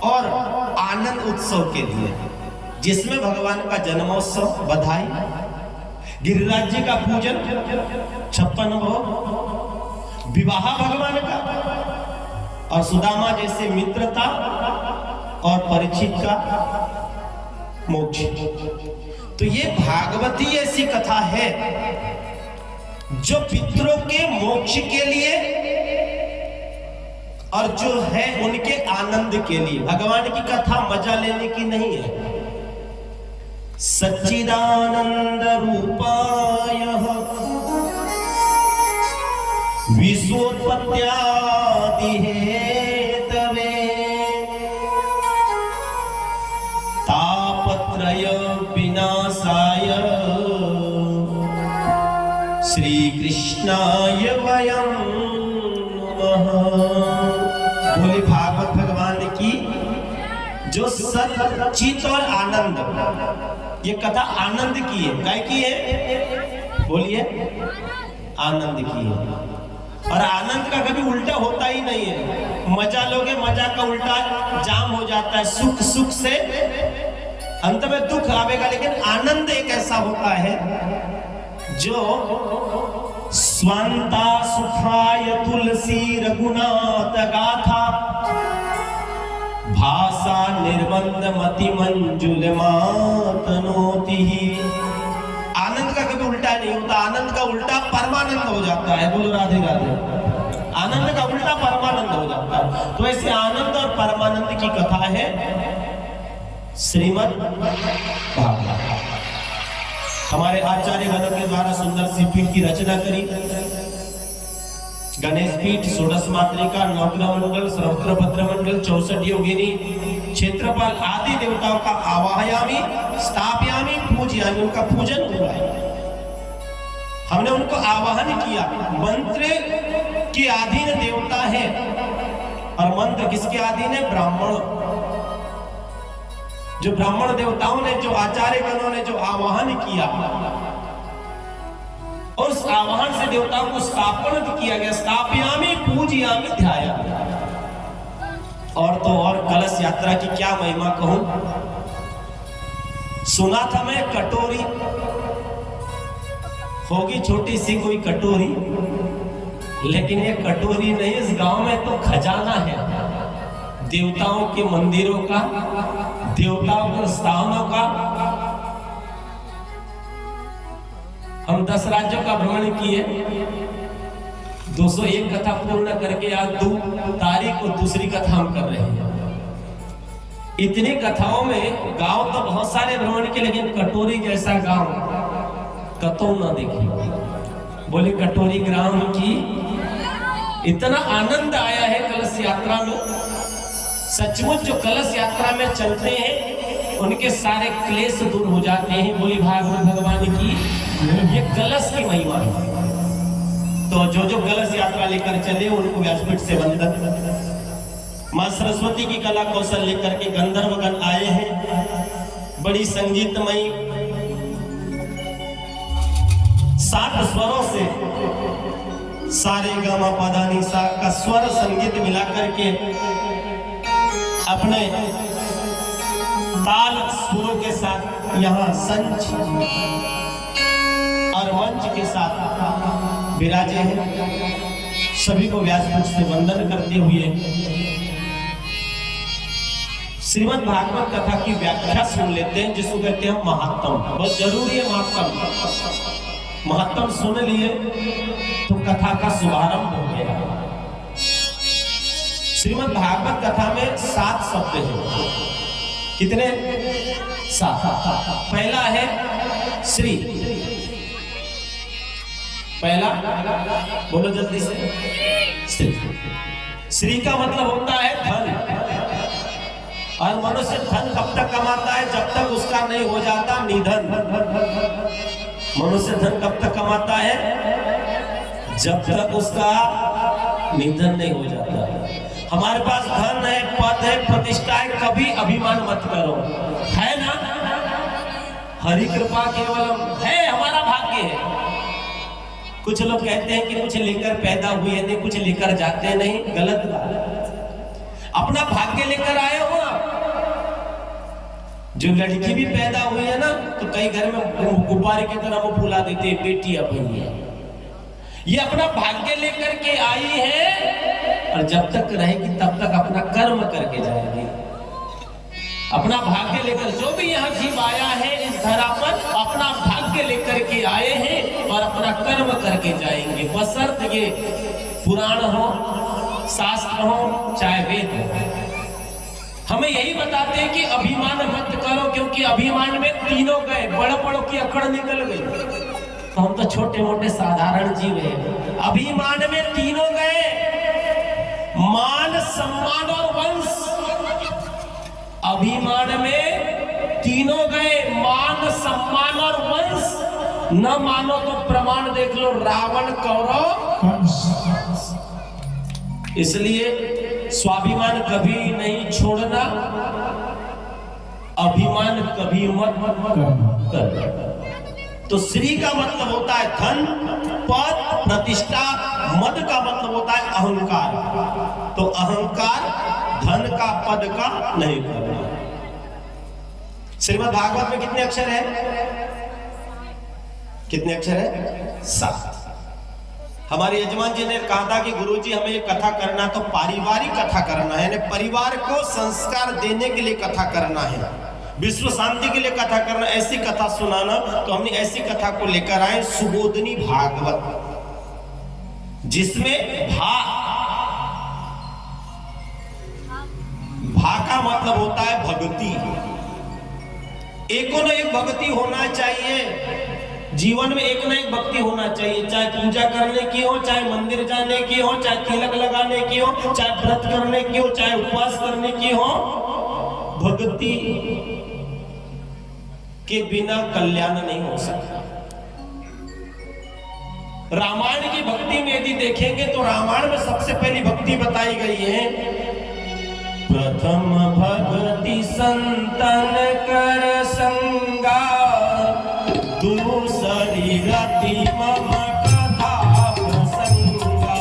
और आनंद उत्सव के लिए, जिसमें भगवान का जन्मोत्सव, बधाई, गिरिराज जी का पूजन, 56 भोग, विवाह भगवान का, और सुदामा जैसे मित्रता, और परीक्षित का मोक्ष। तो ये भागवती ऐसी कथा है जो पितरों के मोक्ष के लिए और जो है उनके आनंद के लिए। भगवान की कथा मजा लेने की नहीं है। सच्चिदानंद रूपाय विश्वोत्पत्त्यादि हेतवे तापत्रय विनाशाय श्री कृष्णाय वयं नमः। बोले भागवत भगवान की जो सच्चित और आनंद, ये कथा आनंद की है। काय की है? बोलिए, आनंद की है। और आनंद का कभी उल्टा होता ही नहीं है। मजा लोगे, मजा का उल्टा जाम हो जाता है। सुख सुख से अंत में दुख आवेगा। लेकिन आनंद एक ऐसा होता है जो स्वांता सुखाय तुलसी रघुनाथ गाथा भाषा निर्बंध मति मंजुल मातनोति। आनंद का कभी उल्टा नहीं होता। आनंद का उल्टा परमानंद हो जाता है। बोलो राधे राधे। आनंद का उल्टा परमानंद हो जाता है। तो ऐसे आनंद और परमानंद की कथा है श्रीमद् भागवत। हमारे आचार्य गणों के द्वारा सुंदर सी पीठ की रचना करी। गणेश पीठ, षोडश मातृका, नवग्रह मंडल, सहस्त्रभद्र मंडल, 64 योगिनी, क्षेत्रपाल आदि देवताओं का आवाहयामी, स्थापयामी, पूजयामी, उनका पूजन हुआ है। हमने उनको आवाहन किया। मंत्र के अधीन देवता है। और मंत्र किसके अधीन है? ब्राह्मण। जो ब्राह्मण देवताओं ने, जो आचार्य गणों ने जो आवाहन किया, उस आवाहन से देवताओं को स्थापन किया गया। स्थापयामी, पूजयामी, ध्यायामी। और तो और कलश यात्रा की क्या महिमा कहूं। सुना था मैं कटोरी होगी, छोटी सी कोई कटोरी, लेकिन ये कटोरी नहीं, इस गांव में तो खजाना है देवताओं के मंदिरों का, देवताओं के स्थानों का। हम 10 राज्यों का भ्रमण किए। 201 कथा पूर्ण करके आज 2 तारीख को दूसरी कथा हम कर रहे हैं। इतनी कथाओं में गांव तो बहुत सारे भ्रमण किए, लेकिन कटोरी जैसा गांव कतौ ना देखी। बोले कटोरी ग्राम की इतना आनंद आया है कलश यात्रा में। सचमुच जो कलश यात्रा में चलते हैं उनके सारे क्लेश दूर हो जाते हैं। बोली भागवत भगवान की ये कलश की महिमा है। तो जो जो कलश यात्रा लेकर चले उनको व्यासपीठ से वंदन। मां सरस्वती की कला कौशल लेकर के गंधर्वगण आए हैं। बड़ी संगीतमयी 7 स्वरों से सारे गामा पदानी सा का स्वर संगीत मिलाकर के अपने ताल सुरों के साथ यहाँ संच और मंच के साथ विराजे हैं। सभी को व्यासपीठ से वंदन करते हुए श्रीमद् भागवत कथा की व्याख्या सुन लेते हैं, जिसको कहते हैं महात्म। बहुत जरूरी है महात्म। महात्म सुन लिए तो कथा का शुभारंभ हो गया। श्रीमद् भागवत कथा में 7 शब्द हैं। कितने? 7। पहला है श्री। पहला बोलो जल्दी से। श्री। श्री का मतलब होता है धन। और मनुष्य धन कब तक कमाता है? जब तक उसका नहीं हो जाता निधन। मनुष्य धन कब तक कमाता है? जब तक उसका निधन नहीं हो जाता। हमारे पास धन है, पद है, प्रतिष्ठा है, कभी अभिमान मत करो। है ना? हरि कृपा केवलम है, हमारा भाग्य है। कुछ लोग कहते हैं कि कुछ लेकर पैदा हुए नहीं, कुछ लेकर जाते नहीं। गलत बात। अपना भाग्य लेकर आए हो आप। जो लड़की भी पैदा हुई है ना, तो कई घर में गुब्बारे की तरह वो फुला देते हैं, बेटी अपनी है, ये अपना भाग्य लेकर के आई है, और जब तक रहेगी तब तक अपना कर्म करके जाएगी। अपना भाग्य लेकर, जो भी यहाँ जीव आया है इस धरा पर, अपना भाग्य लेकर के आए हैं और अपना कर्म करके जाएंगे, बशर्ते ये पुराण हो, शास्त्र हो, चाहे वेद हो। हमें यही बताते हैं कि अभिमान मत करो, क्योंकि अभिमान में तीनों गए, बड़े बड़ों की अकड़ निकल गई, तो हम तो छोटे मोटे साधारण जीव हैं। अभिमान में तीनों गए, मान सम्मान और वंश। अभिमान में तीनों गए, मान सम्मान और वंश। न मानो तो प्रमाण देख लो, रावण कौरव। इसलिए स्वाभिमान कभी नहीं छोड़ना, अभिमान कभी मत करना। तो श्री का मतलब होता है धन, पद, प्रतिष्ठा। मद का मतलब होता है अहंकार। तो अहंकार धन का, पद का नहीं करना। श्रीमद् भागवत में कितने अक्षर है? कितने अक्षर है? 7। हमारे यजमान जी ने कहा था कि गुरुजी हमें ये कथा करना तो पारिवारिक कथा करना है, यानी परिवार को संस्कार देने के लिए कथा करना है, विश्व शांति के लिए कथा करना, ऐसी कथा सुनाना। तो हमने ऐसी कथा को लेकर आए, सुबोधनी भागवत, जिसमें भा का मतलब होता है भक्ति। एको न एक भक्ति होना चाहिए जीवन में, एक न एक भक्ति होना चाहिए, चाहे पूजा करने की हो, चाहे मंदिर जाने की हो, चाहे तिलक लगाने की हो, चाहे व्रत करने की हो, चाहे उपवास करने की हो। भक्ति के बिना कल्याण नहीं हो सकता। रामायण की भक्ति में यदि देखेंगे तो रामायण में सबसे पहली भक्ति बताई गई है, प्रथम भक्ति संतन कर संगा, दूसरी रति मम कथा प्रसंगा।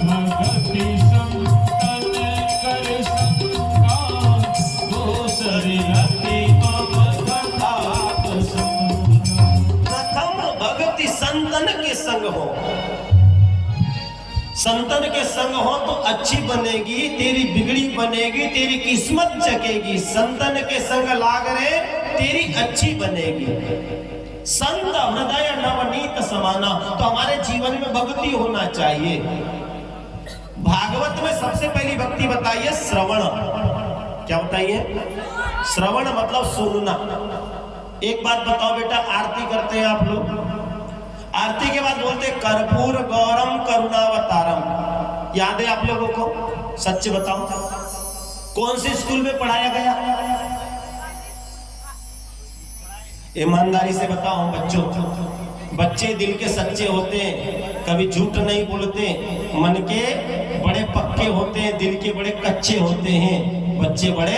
भक्ति संतन कर संगा, दूसरी रति मम कथा प्रसंगा। प्रथम भक्ति संतन के संग हो, संतन के संग हो तो अच्छी बनेगी, तेरी बिगड़ी बनेगी, तेरी किस्मत चकेगी। संतन के संग लाग रे, तेरी अच्छी बनेगी। संत हृदय नवनीत समाना। तो हमारे जीवन में भक्ति होना चाहिए। भागवत में सबसे पहली भक्ति बताई है श्रवण। क्या बताइए? श्रवण मतलब सुनना। एक बात बताओ बेटा, आरती करते हैं आप लोग, आरती के बाद बोलते कर्पूर गौरम करुणावतारम, याद है आप लोगों को? सच बताओ, कौन से स्कूल में पढ़ाया गया? ईमानदारी से बताओ बच्चों। बच्चे दिल के सच्चे होते हैं, कभी झूठ नहीं बोलते, मन के बड़े पक्के होते हैं, दिल के बड़े कच्चे होते हैं। बच्चे बड़े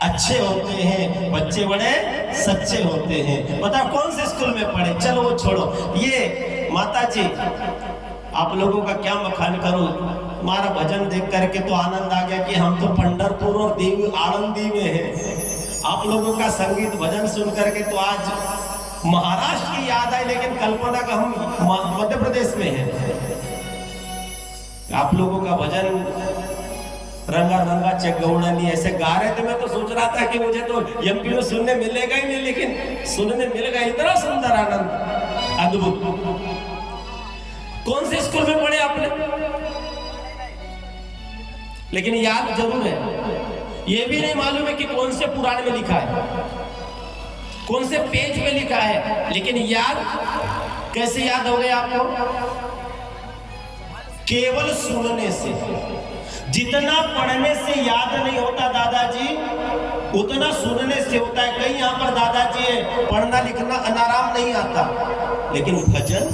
अच्छे होते हैं, बच्चे बड़े सच्चे होते हैं। बताओ कौन से स्कूल में पढ़े? चलो वो छोड़ो। ये माता जी, आप लोगों का क्या मखान करूं, हमारा भजन देख करके तो आनंद आ गया कि हम तो पंढरपुर और देवी आनंदी में हैं। आप लोगों का संगीत भजन सुन करके तो आज महाराष्ट्र की याद आई, लेकिन कल्पना का हम मध्य प्रदेश में हैं। आप लोगों का भजन रंगा रंगा चगौड़नी ऐसे गा रहे थे। मैं तो सोच रहा था कि मुझे तो एमपी में सुनने मिलेगा ही नहीं, लेकिन सुनने मिलेगा। इतना सुंदर आनंद, अद्भुत। कौन से स्कूल में पढ़े आपने? लेकिन याद जरूर है। यह भी नहीं मालूम है कि कौन से पुराण में लिखा है, कौन से पेज में लिखा है, लेकिन याद कैसे याद हो गया आपको? केवल सुनने से। जितना पढ़ने से याद नहीं होता दादाजी, उतना सुनने से होता है। कहीं यहाँ पर दादाजी है, पढ़ना लिखना अनाराम नहीं आता, लेकिन भजन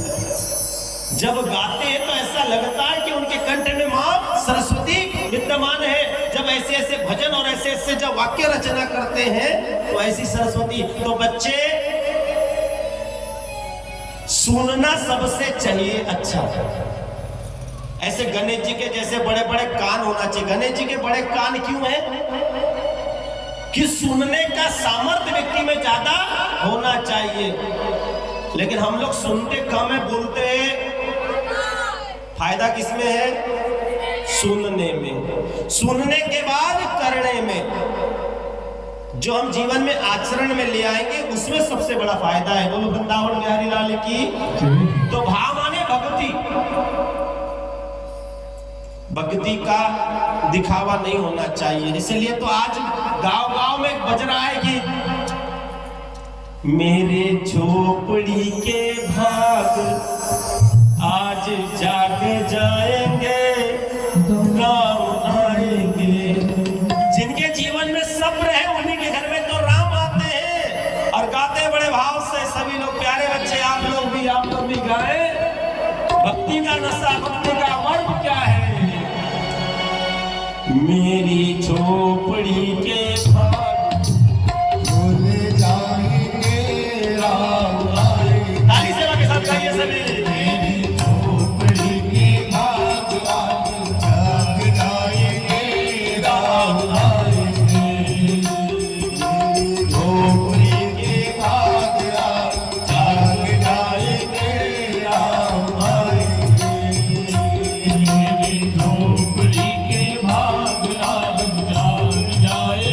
जब गाते हैं तो ऐसा लगता है कि उनके कंठ में मां सरस्वती विद्यमान है। जब ऐसे ऐसे भजन और ऐसे ऐसे जब वाक्य रचना करते हैं तो ऐसी सरस्वती। तो बच्चे, सुनना सबसे चाहिए अच्छा। ऐसे गणेश जी के जैसे बड़े बड़े कान होना चाहिए। गणेश जी के बड़े कान क्यों है? कि सुनने का सामर्थ्य व्यक्ति में ज्यादा होना चाहिए। लेकिन हम लोग सुनते कम है, बोलते हैं। फायदा किसमें है? सुनने में। सुनने के बाद करने में, जो हम जीवन में आचरण में ले आएंगे उसमें सबसे बड़ा फायदा है। बोलो वृंदावन बिहारी लाल की। तो भाव माने भक्ति। भक्ति का दिखावा नहीं होना चाहिए। इसलिए तो आज गांव गांव में एक बज रहा है कि मेरे झोपड़ी के भाग आज जाग जाएंगे, राम आएंगे। जिनके जीवन में सब्र है उन्हीं के घर में तो राम आते हैं। और गाते बड़े भाव से सभी लोग, प्यारे बच्चे आप लोग भी गाएं। भक्ति का नशा, भक्ति का मर्म क्या है? मेरी झोपड़ी के भाग भूल जाएंगे, राम आएंगे। ताली सेवा के साथ गाइए सभी। मेरी झोपड़ी के भाग आज जाग जाएंगे, राम आएंगे। झोपड़ी के भाग आज जाग जाएंगे, राम आएंगे। मेरी झोपड़ी के भाग आज जाग जाएंगे,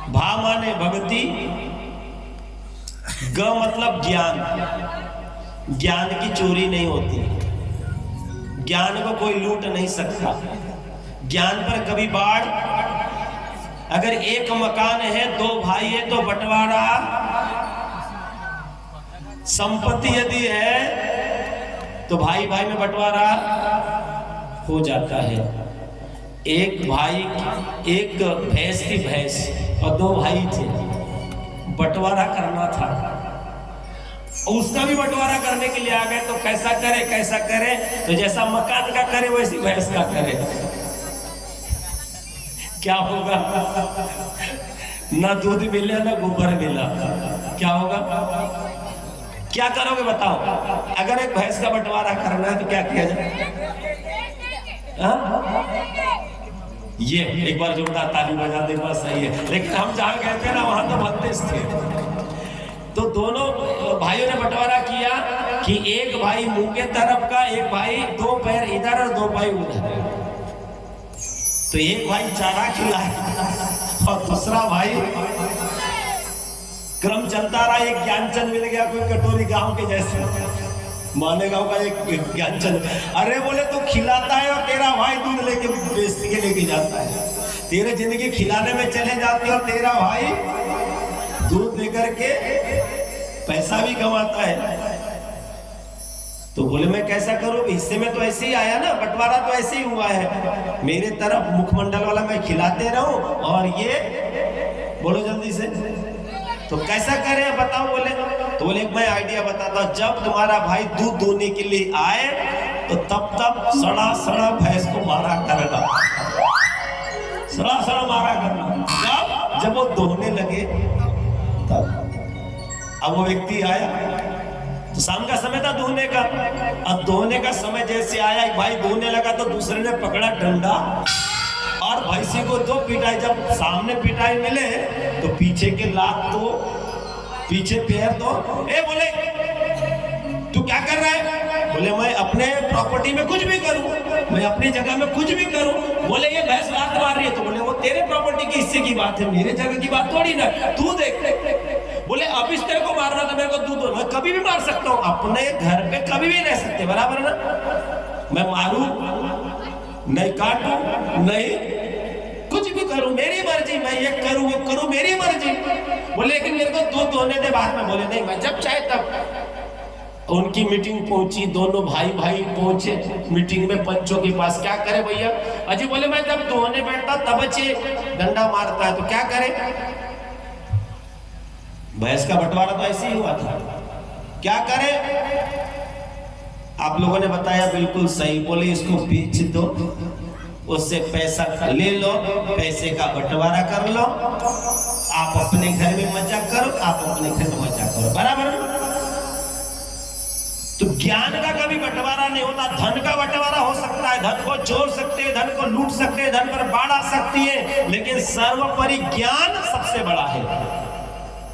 भा माने भक्ति, ग मतलब ज्ञान। ज्ञान की चोरी नहीं होती, ज्ञान को कोई लूट नहीं सकता। ज्ञान पर कभी बाढ़, अगर एक मकान है, दो भाई है तो बंटवारा, संपत्ति यदि है तो भाई भाई में बंटवारा हो जाता है। एक भाई, एक भैंस थी भैंस, और दो भाई थे, बंटवारा करना था। उसका भी बंटवारा करने के लिए आ गए तो कैसा करे कैसा करे, तो जैसा मकान का करे वैसी भैंस का करे। क्या होगा? ना दूध मिला ना गोबर मिला, क्या होगा? क्या करोगे बताओ? अगर एक भैंस का बंटवारा करना है तो क्या किया जाए? ये एक बार जोरदार ताली बजा दे, बस सही है। लेकिन हम जहाँ गए थे ना वहां तो बत्तीस थे। तो दोनों भाइयों ने बंटवारा किया कि एक भाई मुंह के तरफ का, एक भाई दो पैर इधर और दो पैर उधर। तो एक भाई चारा खिलाया और दूसरा भाई, क्रम चलता रहा, एक ज्ञानचंद मिल गया कोई कटोरी गांव के जैसे, माने गांव का एक ज्ञानचंद। अरे बोले तू खिलाता है और तेरा भाई दूध लेके बेचने के लेके जाता है, तेरे जिंदगी खिलाने में चले जाती है और तेरा भाई दूध लेकर के पैसा भी कमाता है। तो बोले मैं कैसा करूं, हिस्से में तो ऐसे ही आया ना, बंटवारा तो ऐसे ही हुआ है, मेरे तरफ मुखमंडल वाला मैं खिलाते रहूं और ये, बोलो जल्दी से, तो कैसा करें बताओ? बोले तो बोले मैं आइडिया बताता हूं, जब तुम्हारा भाई दूध दोने के लिए आए तो तब तक सड़ा सड़ा भैंस को मारा करना, सड़ा सड़ा मारा करना। जब वो दोहने लगे तब, अब वो व्यक्ति आया तो शाम का समय था दोहने का, अब दोहने का समय जैसे आया, एक भाई दोहने लगा तो दूसरे ने पकड़ा डंडा और भैंसी को दो पिटाई। जब सामने पिटाई मिले तो पीछे के लात दो, पीछे पैर दो। ए बोले तू क्या कर रहा है? बोले मैं अपने प्रॉपर्टी में कुछ भी करूं, मैं अपनी जगह में कुछ भी करूं। बोले ये भैंस लात मार रही है, तो बोले वो तेरे प्रॉपर्टी के हिस्से की बात है, मेरे जगह की बात थोड़ी ना, तू देख। बोले अब इस तेरे को मारना तो मेरे को दूध दो, मैं कभी भी मार सकता हूँ, अपने घर पे कभी भी रह सकते, बराबर ना? मैं मारूं नहीं, काटूं नहीं, कुछ भी करूं, मेरी मर्जी, मैं ये करूं वो करूं, मेरी मर्जी। बोले लेकिन मेरे को दूध दोने दे बाद में। बोले नहीं, मैं जब चाहे तब। उनकी मीटिंग पहुंची, दोनों भाई भाई पहुंचे मीटिंग में पंचों के पास। क्या करे भैया? अजी बोले मैं जब दोने बैठता तब अच्छे डंडा मारता है, तो क्या करे? भैंस का बंटवारा तो ऐसे ही हुआ था, क्या करे? आप लोगों ने बताया बिल्कुल सही। बोले इसको बेच दो, उससे पैसा ले लो, पैसे का बंटवारा कर लो, आप अपने घर में मजा करो, आप अपने घर में मजा करो, बराबर? तो ज्ञान का कभी बंटवारा नहीं होता। धन का बंटवारा हो सकता है, धन को चोर सकते हैं, धन को लूट सकते हैं, धन पर बाढ़ आ सकती है, लेकिन सर्वोपरि ज्ञान सबसे बड़ा है।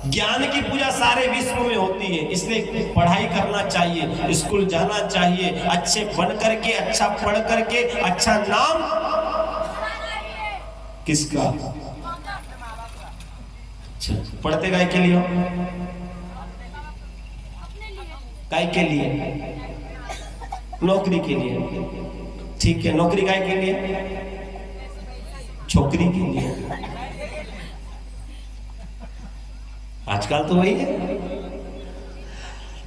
ज्ञान की पूजा सारे विश्व में होती है, इसलिए पढ़ाई करना चाहिए, स्कूल जाना चाहिए, अच्छे बन करके, अच्छा पढ़ करके, अच्छा नाम किसका? अच्छा, पढ़ते गाय के लिए हो, गाय के लिए, नौकरी के लिए, ठीक है, नौकरी गाय के लिए, छोकरी के लिए, आजकल तो वही है।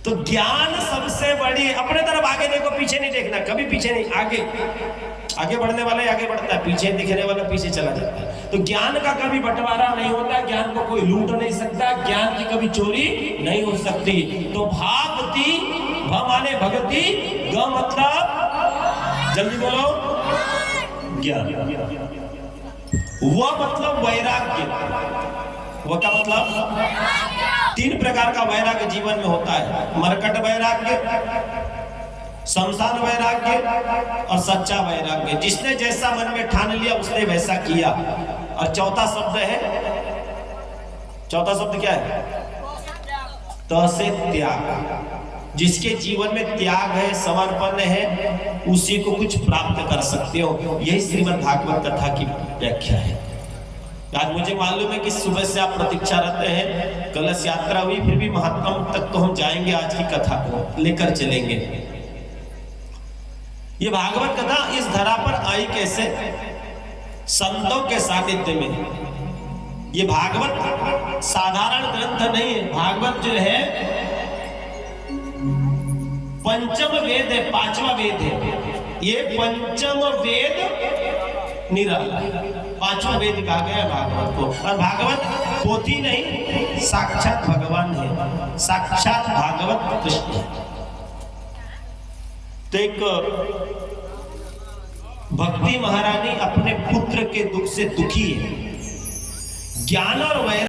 तो ज्ञान सबसे बड़ी, अपने तरफ आगे देखो, पीछे नहीं देखना, कभी पीछे नहीं, आगे आगे बढ़ने वाला आगे बढ़ता है, पीछे दिखने वाला पीछे चला जाता है। तो ज्ञान का कभी बंटवारा नहीं होता, ज्ञान को कोई लूट नहीं सकता, ज्ञान की कभी चोरी नहीं हो सकती। तो भागति, भ माने भगति, ग मतलब, जल्दी बोलो, ज्ञान, वह मतलब वैराग्य। वो क्या मतलब? 3 प्रकार का वैराग्य जीवन में होता है, मरकट वैराग्य, शमशान वैराग्य और सच्चा वैराग्य। जिसने जैसा मन में ठान लिया उसने वैसा किया। और चौथा शब्द है, चौथा शब्द क्या है? त से त्याग। जिसके जीवन में त्याग है, समर्पण है, उसी को कुछ प्राप्त कर सकते हो। यही श्रीमद् भागवत कथा की व्याख्या है। आज मुझे मालूम है कि सुबह से आप प्रतीक्षारत हैं, कलश यात्रा हुई, फिर भी महात्मा तक तो हम जाएंगे, आज की कथा को लेकर चलेंगे। ये भागवत कथा इस धरा पर आई कैसे? संतों के सानिध्य में। ये भागवत साधारण ग्रंथ नहीं है, भागवत जो है पंचम वेद है, पांचवा वेद है। ये पंचम वेद निराला है, पांचवा वेद कहा गया भागवत को। और भागवत पोथी नहीं, साक्षात भगवान है, साक्षात भागवत कृष्ण है। तो एक भक्ति महारानी अपने पुत्र के दुख से दुखी है, ज्ञान और वैराग्य